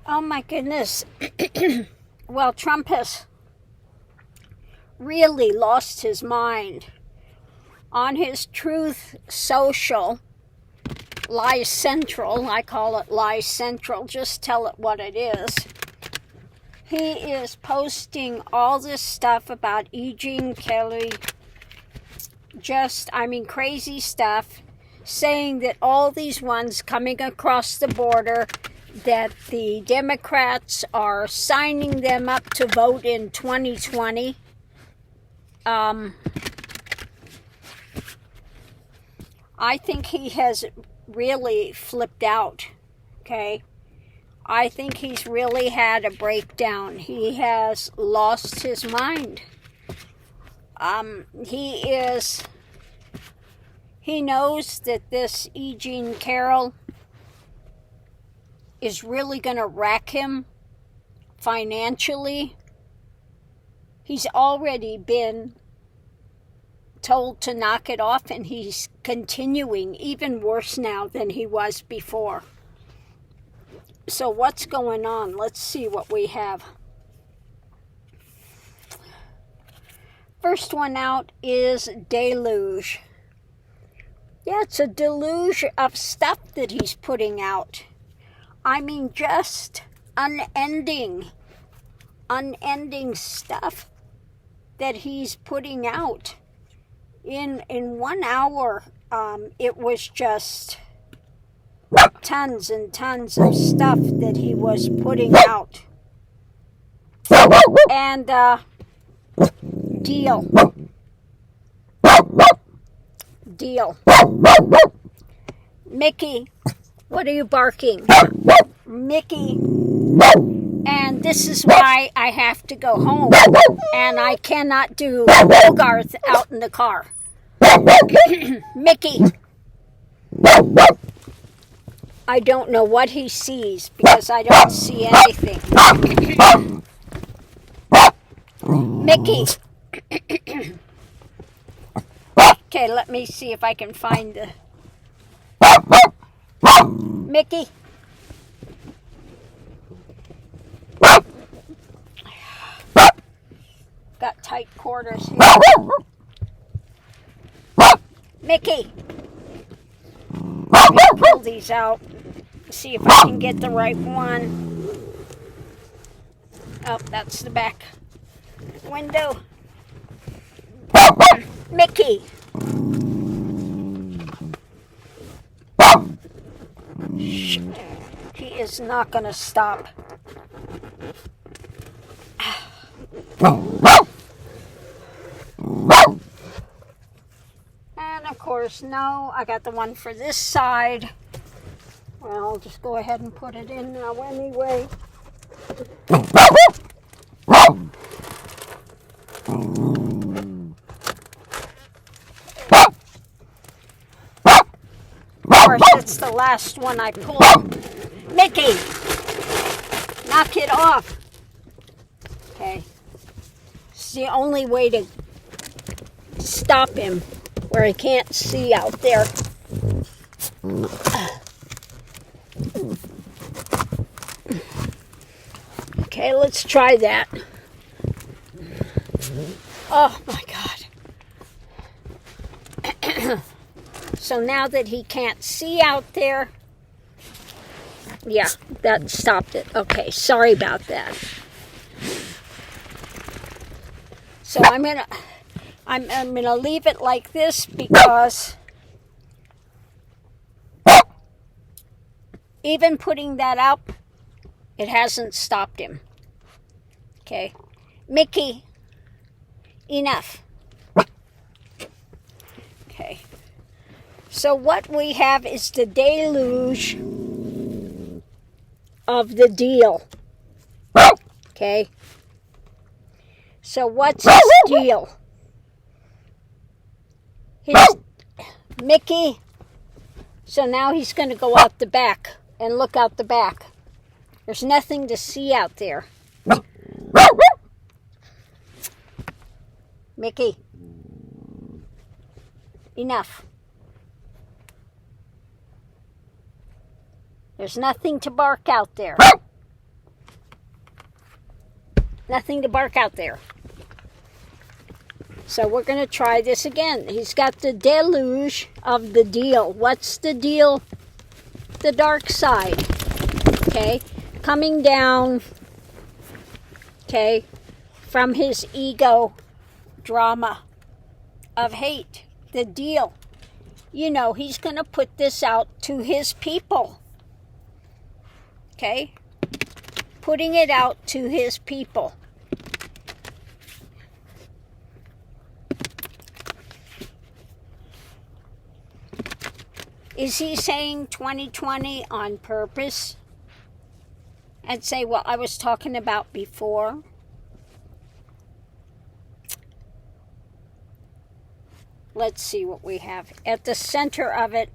Oh my goodness. Well, Trump has really lost his mind. On his Truth Social, Lies Central, I call it Lies Central, just tell it what it is. He is posting all this stuff about E. Jean Kelly, crazy stuff, saying that all these ones coming across the border, that the Democrats are signing them up to vote in 2020. I think he has really flipped out, okay? I think he's really had a breakdown. He has lost his mind. He knows that this E. Jean Carroll is really going to wreck him financially. He's already been told to knock it off, and he's continuing even worse now than he was before. So what's going on? Let's see what we have. First one out is deluge. Yeah, it's a deluge of stuff that he's putting out. I mean, just unending stuff that he's putting out. In 1 hour, it was just tons and tons of stuff that he was putting out. And deal. Mickey, what are you barking? Mickey. And this is why I have to go home. And I cannot do Hogarth out in the car. Mickey. I don't know what he sees because I don't see anything. Mickey. Okay, let me see if I can find the... Mickey. Got tight quarters here. Mickey. Let me pull these out. See if I can get the right one. Oh, that's the back window. Mickey. He is not going to stop. And of course, no, I got the one for this side. Well, I'll just go ahead and put it in now anyway. Of course, it's the last one I pull. Mickey! Knock it off. Okay. It's the only way to stop him where he can't see out there. Okay, let's try that. Oh my God. So now that he can't see out there, yeah, that stopped it. Okay, sorry about that. So I'm gonna leave it like this because even putting that up, it hasn't stopped him. Okay, Mickey, enough. Okay, so what we have is the deluge of the deal. Okay, so what's his deal? Mickey, so now he's going to go out the back and look out the back. There's nothing to see out there. Mickey, enough. There's nothing to bark out there. Nothing to bark out there. So we're going to try this again. He's got the deluge of the deal. What's the deal? The dark side. Okay? Coming down, okay, from his ego drama of hate. The deal. You know, he's going to put this out to his people. Okay? Putting it out to his people. Is he saying 2020 on purpose? And say what I was talking about before? Let's see what we have. At the center of it,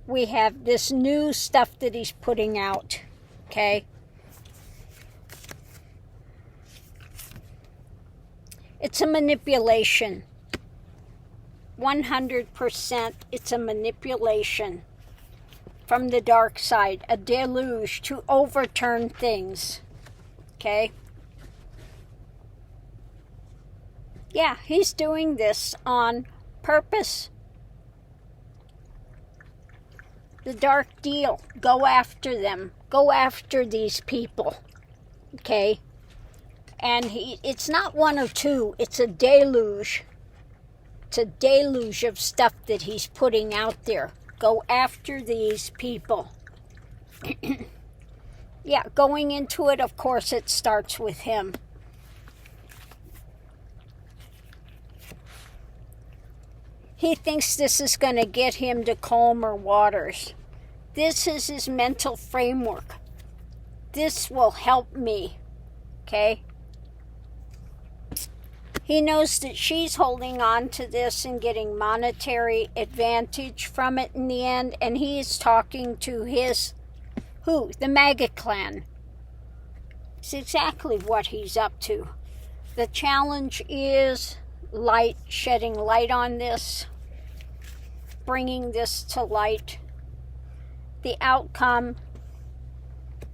we have this new stuff that he's putting out. Okay? It's a manipulation. 100% it's a manipulation from the dark side, a deluge to overturn things. Okay? Yeah, he's doing this on purpose. The dark deal. Go after them. Go after these people. Okay? And it's not one or two, it's a deluge. It's a deluge of stuff that he's putting out there. Go after these people. Yeah, going into it, of course, it starts with him. He thinks this is going to get him to calmer waters. This is his mental framework. This will help me. Okay? He knows that she's holding on to this and getting monetary advantage from it in the end. And he is talking to his, who? The MAGA clan. It's exactly what he's up to. The challenge is light, shedding light on this. Bringing this to light. The outcome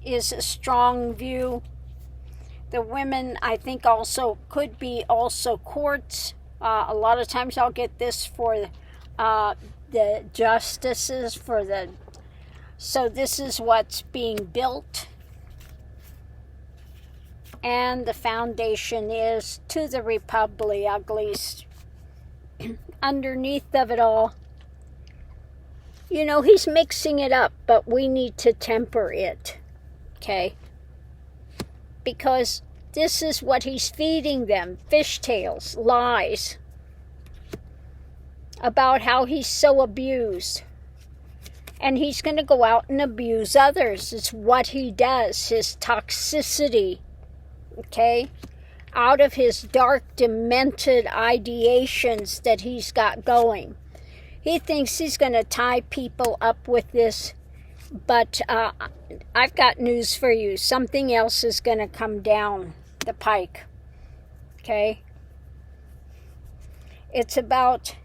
is a strong view. The women, I think, also could be also courts. A lot of times I'll get this for the justices for the. So this is what's being built. And the foundation is to the Republic Uglies. Underneath of it all, you know, he's mixing it up, but we need to temper it. Okay? Because this is what he's feeding them. Fishtails, lies. About how he's so abused. And he's going to go out and abuse others. It's what he does. His toxicity. Okay? Out of his dark, demented ideations that he's got going. He thinks he's going to tie people up with this. But I've got news for you. Something else is going to come down the pike. Okay? It's about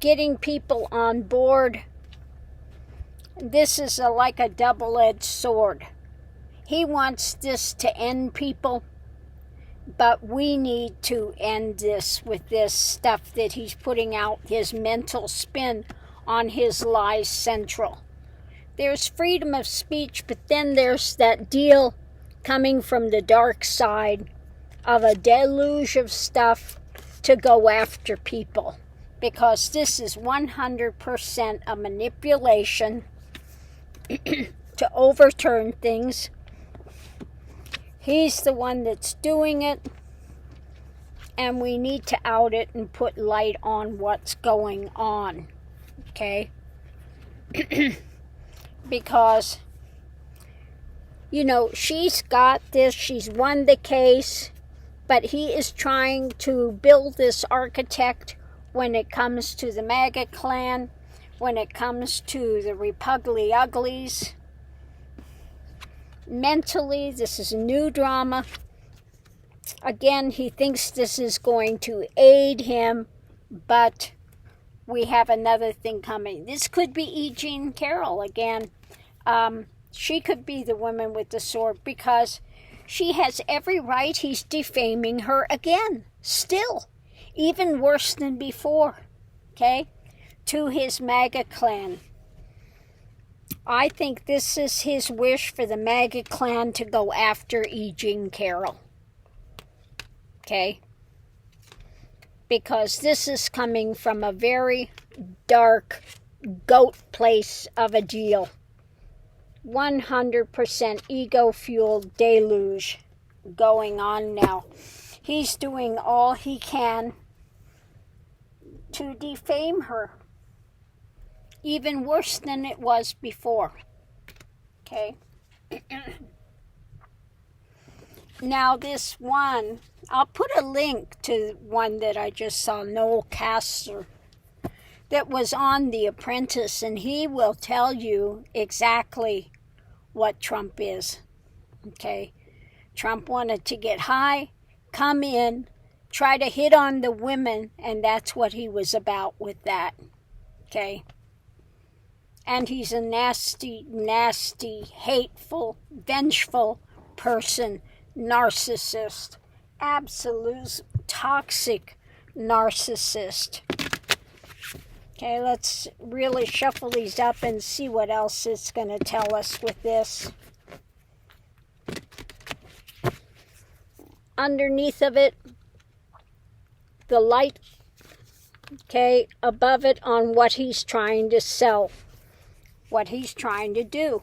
getting people on board. This is like a double-edged sword. He wants this to end people, but we need to end this with this stuff that he's putting out, his mental spin on his lies central. There's freedom of speech, but then there's that deal coming from the dark side of a deluge of stuff to go after people. Because this is 100% a manipulation to overturn things. He's the one that's doing it. And we need to out it and put light on what's going on. Okay? Because, you know, she's got this, she's won the case, but he is trying to build this architect when it comes to the MAGA clan, when it comes to the Republic Uglies. Mentally, this is a new drama. Again, he thinks this is going to aid him, but we have another thing coming. This could be E. Jean Carroll again. She could be the woman with the sword because She has every right. He's defaming her again, still, even worse than before, okay, to his MAGA clan. I think this is his wish for the MAGA clan to go after E. Jean Carroll, okay, because this is coming from a very dark goat place of a deal. 100% ego-fueled deluge going on now. He's doing all he can to defame her, even worse than it was before. Okay? Now this one, I'll put a link to one that I just saw, Noel Castor, that was on The Apprentice, and he will tell you exactly what Trump is. Okay? Trump wanted to get high, come in, try to hit on the women, and that's what he was about with that. Okay? And he's a nasty, nasty, hateful, vengeful person, narcissist, absolute toxic narcissist. Okay, let's really shuffle these up and see what else it's going to tell us with this. Underneath of it, the light, okay, above it on what he's trying to sell, what he's trying to do,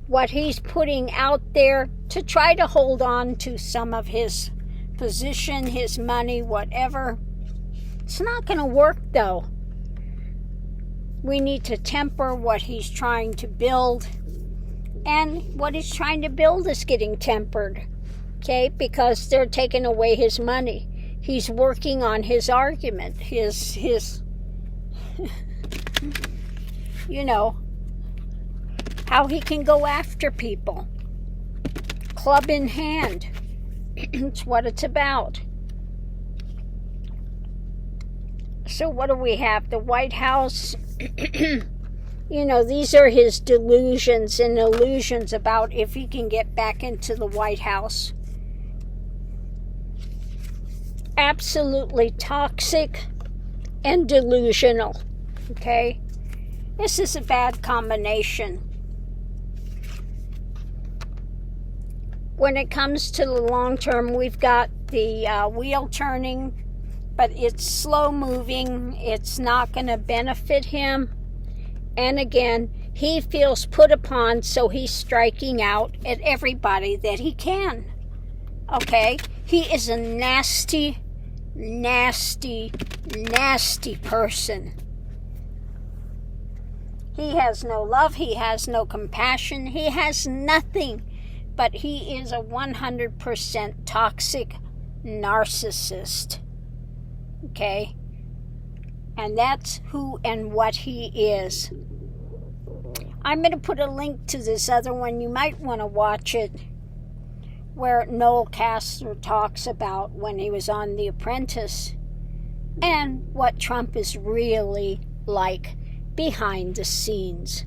what he's putting out there to try to hold on to some of his position, his money, whatever. It's not going to work, though. We need to temper what he's trying to build. And what he's trying to build is getting tempered, okay? Because they're taking away his money. He's working on his argument, his you know, how he can go after people. Club in hand. It's what it's about. So what do we have? The White House. You know, these are his delusions and illusions about if he can get back into the White House. Absolutely toxic and delusional. Okay? This is a bad combination. When it comes to the long term, we've got the wheel turning, but it's slow moving. It's not going to benefit him. And again, he feels put upon, so he's striking out at everybody that he can. Okay? He is a nasty, nasty, nasty person. He has no love. He has no compassion. He has nothing. But he is a 100% toxic narcissist. Okay? And that's who and what he is. I'm going to put a link to this other one. You might want to watch it, where Noel Castor talks about when he was on The Apprentice and what Trump is really like behind the scenes.